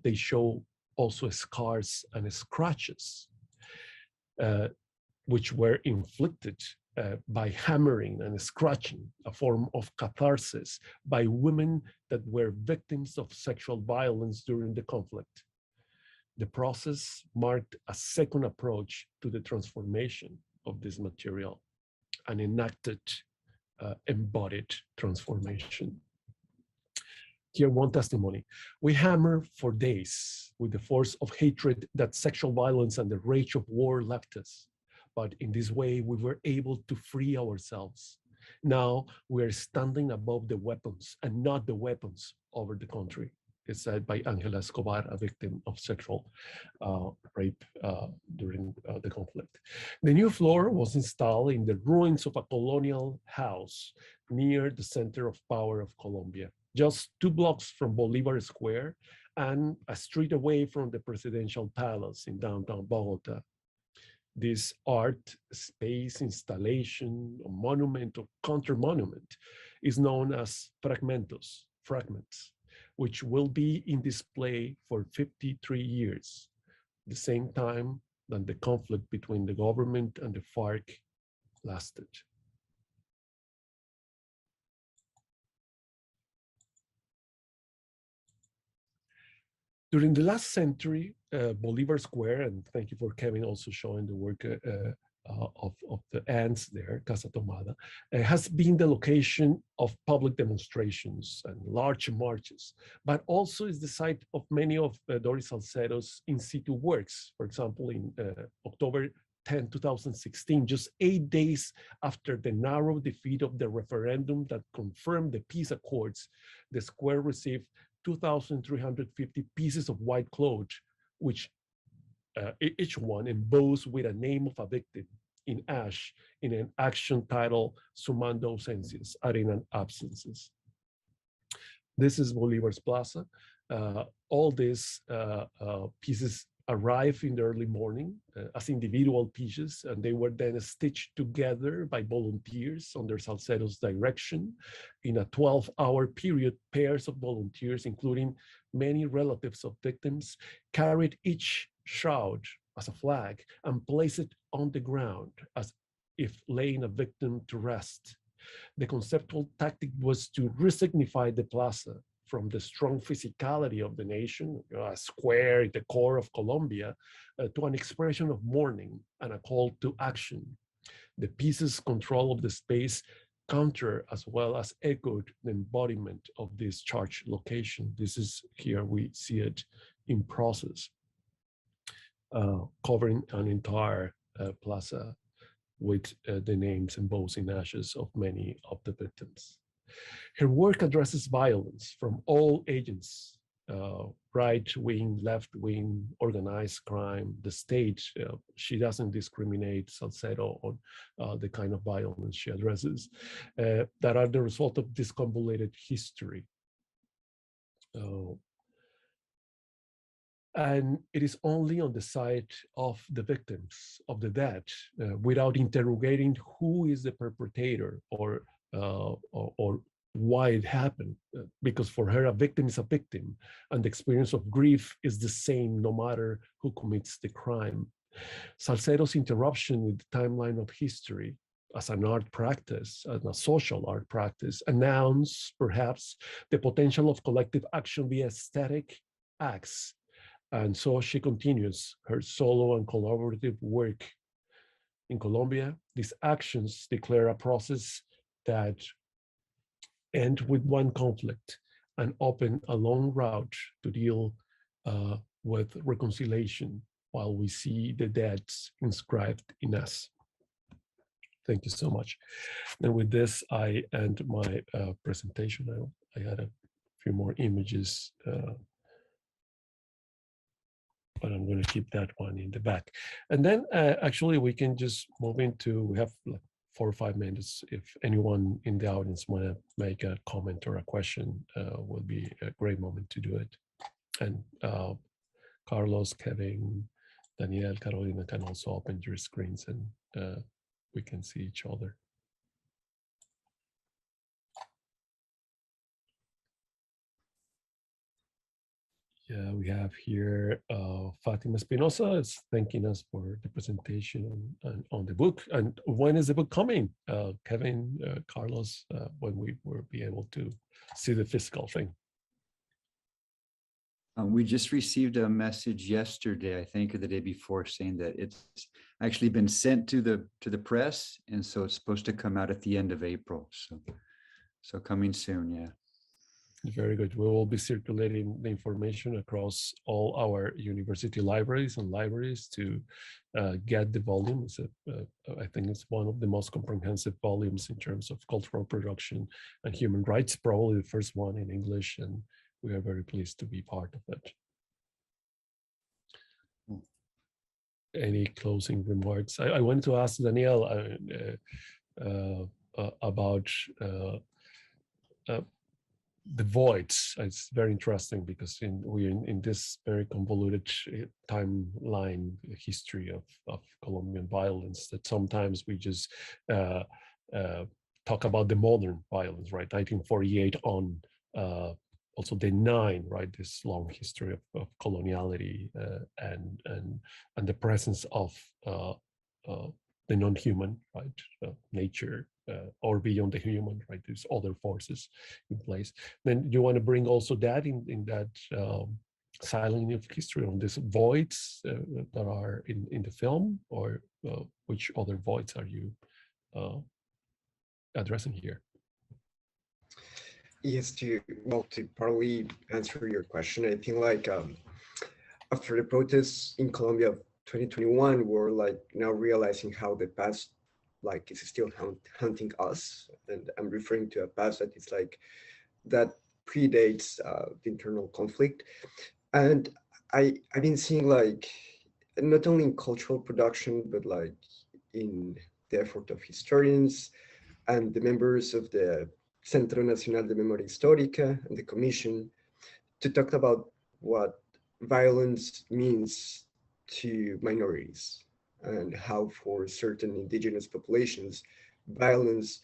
They show also scars and scratches, which were inflicted by hammering and scratching, a form of catharsis by women that were victims of sexual violence during the conflict. The process marked a second approach to the transformation of this material, an enacted, embodied transformation. Here, one testimony. We hammered for days with the force of hatred that sexual violence and the rage of war left us. But in this way, we were able to free ourselves. Now we are standing above the weapons and not the weapons over the country. It's said by Angela Escobar, a victim of sexual rape during the conflict. The new floor was installed in the ruins of a colonial house near the center of power of Colombia, just 2 blocks from Bolivar Square and a street away from the presidential palace in downtown Bogota. This art space installation, or monument or counter-monument, is known as fragmentos, fragments, which will be in display for 53 years, the same time that the conflict between the government and the FARC lasted. During the last century, Bolivar Square, and thank you for Kevin also showing the work of the ants there, Casa Tomada, has been the location of public demonstrations and large marches, but also is the site of many of Doris Salcedo's in situ works. For example, in October 10, 2016, just 8 days after the narrow defeat of the referendum that confirmed the peace accords, the square received 2,350 pieces of white cloth, which each one embossed with a name of a victim in ash in an action titled Sumando Ausencias, Adding an Absences. This is Bolivar's Plaza. All these pieces arrived in the early morning as individual pieces, and they were then stitched together by volunteers under Salcedo's direction. In a 12-hour period, pairs of volunteers, including many relatives of victims, carried each shroud as a flag and placed it on the ground as if laying a victim to rest. The conceptual tactic was to resignify the plaza from the strong physicality of the nation, a square at the core of Colombia, to an expression of mourning and a call to action. The piece's control of the space counter as well as echoed the embodiment of this charged location. This is here, we see it in process, covering an entire plaza. with the names embossed in ashes of many of the victims. Her work addresses violence from all agents, right-wing, left-wing, organized crime, the state. She doesn't discriminate, Salcedo, on the kind of violence she addresses that are the result of disconvoluted history. And it is only on the side of the victims, of the dead, without interrogating who is the perpetrator or why it happened. Because for her, a victim is a victim, and the experience of grief is the same no matter who commits the crime. Salcedo's interruption with the timeline of history as an art practice, as a social art practice, announced perhaps the potential of collective action via aesthetic acts. And so she continues her solo and collaborative work. In Colombia, these actions declare a process that end with one conflict and open a long route to deal with reconciliation while we see the dead inscribed in us. Thank you so much. And with this, I end my presentation. I had a few more images, but I'm going to keep that one in the back. And then actually we can just move into, we have like 4 or 5 minutes. If anyone in the audience want to make a comment or a question, would be a great moment to do it. And Carlos, Kevin, Daniel, Carolina can also open your screens and we can see each other. Yeah, we have here Fatima Espinosa is thanking us for the presentation on the book. And when is the book coming? Kevin, Carlos, when we will be able to see the physical thing? We just received a message yesterday, I think, or the day before, saying that it's actually been sent to the press, and so it's supposed to come out at the end of April. So coming soon, yeah. Very good. We will be circulating the information across all our university libraries and libraries to get the volume. I think it's one of the most comprehensive volumes in terms of cultural production and human rights, probably the first one in English, and we are very pleased to be part of it. Any closing remarks? I wanted to ask Daniel about the voids. It's very interesting because we're in this very convoluted timeline history of Colombian violence that sometimes we just talk about the modern violence, right? 1948 on, also denying, right, this long history of coloniality and the presence of the non-human, right, nature, or beyond the human, right? There's other forces in place. Then you want to bring also that in that silencing of history on these voids that are in the film, or which other voids are you addressing here? Yes, to partly answer your question, I think like after the protests in Colombia of 2021, we're like now realizing how the past like is still hunting us, and I'm referring to a past that is like that predates the internal conflict. And I've been seeing like not only in cultural production but like in the effort of historians and the members of the Centro Nacional de Memoria Histórica and the Commission to talk about what violence means to minorities and how for certain indigenous populations, violence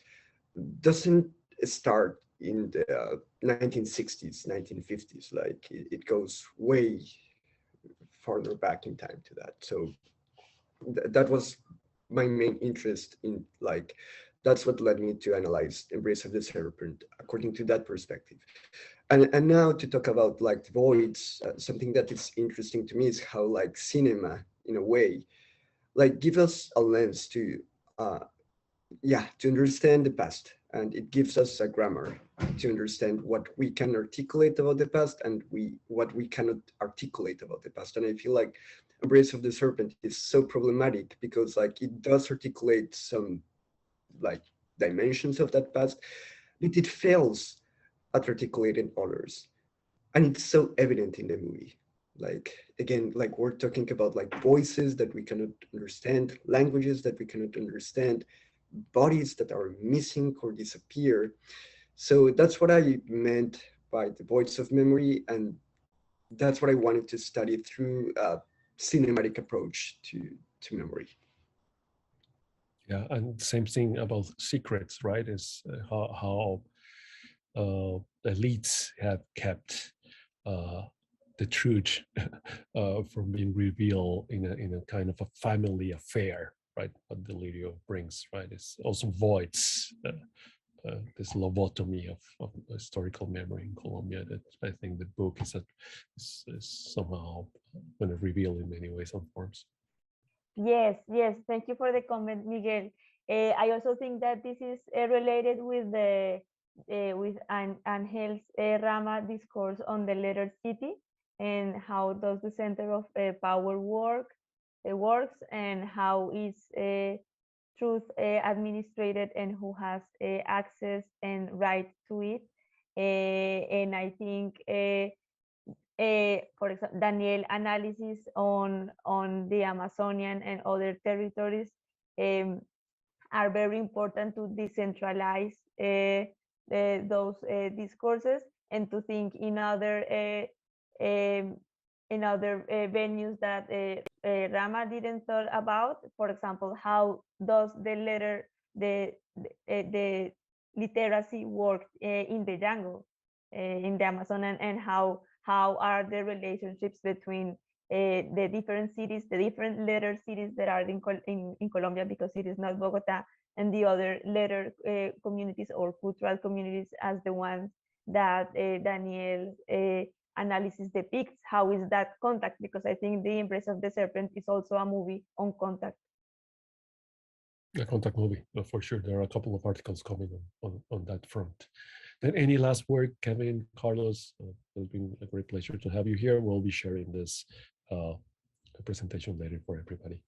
doesn't start in the 1960s, 1950s, like it goes way farther back in time to that. So that was my main interest in like, that's what led me to analyze Embrace of the Serpent according to that perspective. And now to talk about like voids, something that is interesting to me is how like cinema, in a way, like give us a lens to, to understand the past. And it gives us a grammar to understand what we can articulate about the past and what we cannot articulate about the past. And I feel like Embrace of the Serpent is so problematic because like it does articulate some like dimensions of that past, but it fails at articulating others. And it's so evident in the movie. Like, again, like we're talking about like voices that we cannot understand, languages that we cannot understand, bodies that are missing or disappear. So that's what I meant by the voice of memory. And that's what I wanted to study through a cinematic approach to memory. Yeah, and same thing about secrets, right? Is how elites have kept the truth from being revealed in a kind of a family affair, right? What Delirio brings, right? It's also voids this lobotomy of historical memory in Colombia that I think the book is somehow going to reveal in many ways and forms. Yes, yes. Thank you for the comment, Miguel. I also think that this is related with the with Angel's Rama discourse on the letter city and how does the center of power works and how is truth administrated and who has access and right to it. And I think for example, Daniel analysis on the Amazonian and other territories are very important to decentralize those discourses and to think in other venues that Rama didn't thought about. For example, how does the literacy work in the jungle, in the Amazon, and how are the relationships between the different cities, the different letter cities that are in Colombia, because it is not Bogota, and the other letter communities or cultural communities as the ones that Daniel's analysis depicts. How is that contact? Because I think The Embrace of the Serpent is also a movie on contact. A contact movie, for sure. There are a couple of articles coming on that front. Then any last word, Kevin, Carlos? It's been a great pleasure to have you here. We'll be sharing this presentation later for everybody.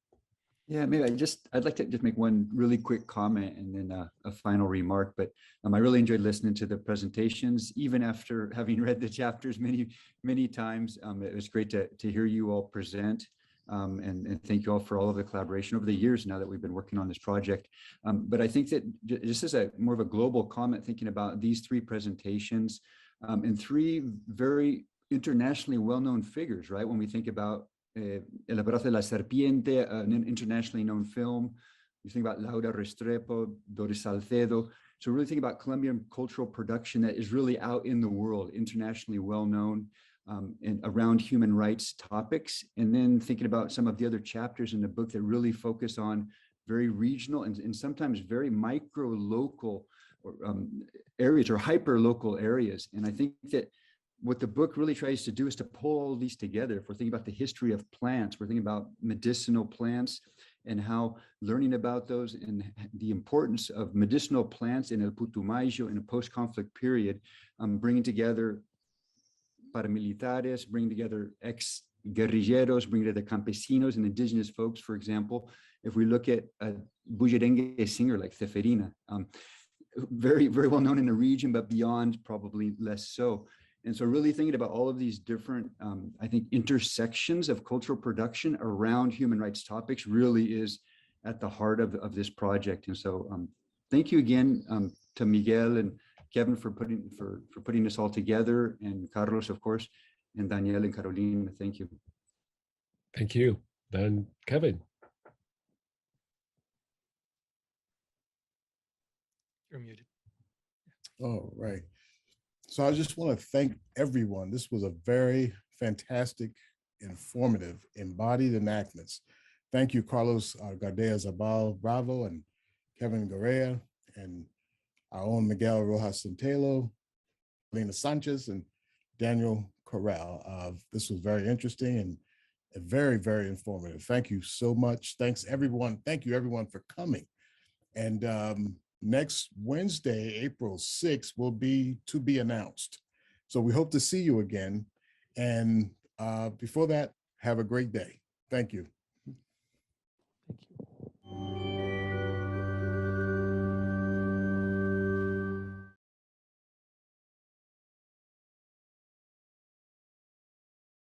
Yeah, maybe I'd like to just make one really quick comment and then a final remark. But I really enjoyed listening to the presentations, even after having read the chapters many times. It was great to hear you all present. And thank you all for all of the collaboration over the years now that we've been working on this project. But I think that just as a more of a global comment, thinking about these three presentations and three very internationally well-known figures, right? When we think about El Abrazo de la Serpiente, an internationally known film, you think about Laura Restrepo, Doris Salcedo. So really think about Colombian cultural production that is really out in the world, internationally well-known. And around human rights topics, and then thinking about some of the other chapters in the book that really focus on very regional and sometimes very micro-local areas or hyper-local areas. And I think that what the book really tries to do is to pull all these together. If we're thinking about the history of plants, we're thinking about medicinal plants and how learning about those and the importance of medicinal plants in El Putumayo in a post-conflict period, bringing together paramilitares, bring together ex-guerrilleros, bring together campesinos and indigenous folks, for example. If we look at a bullerengue singer like Ceferina, very, very well known in the region, but beyond probably less so. And so really thinking about all of these different, I think, intersections of cultural production around human rights topics really is at the heart of this project. And so thank you again to Miguel and Kevin for putting this all together, and Carlos, of course, and Daniel and Carolina. Thank you. Thank you. Then Kevin. You're muted. All right. So I just want to thank everyone. This was a very fantastic, informative, embodied enactments. Thank you, Carlos Gardeazabal-Bravo and Kevin Guerrieri and our own Miguel Rojas-Sotelo, Lena Sánchez, and Daniel Corral. This was very interesting and very, very informative. Thank you so much. Thanks, everyone. Thank you, everyone, for coming. And next Wednesday, April 6th, will be to be announced. So we hope to see you again. And before that, have a great day. Thank you.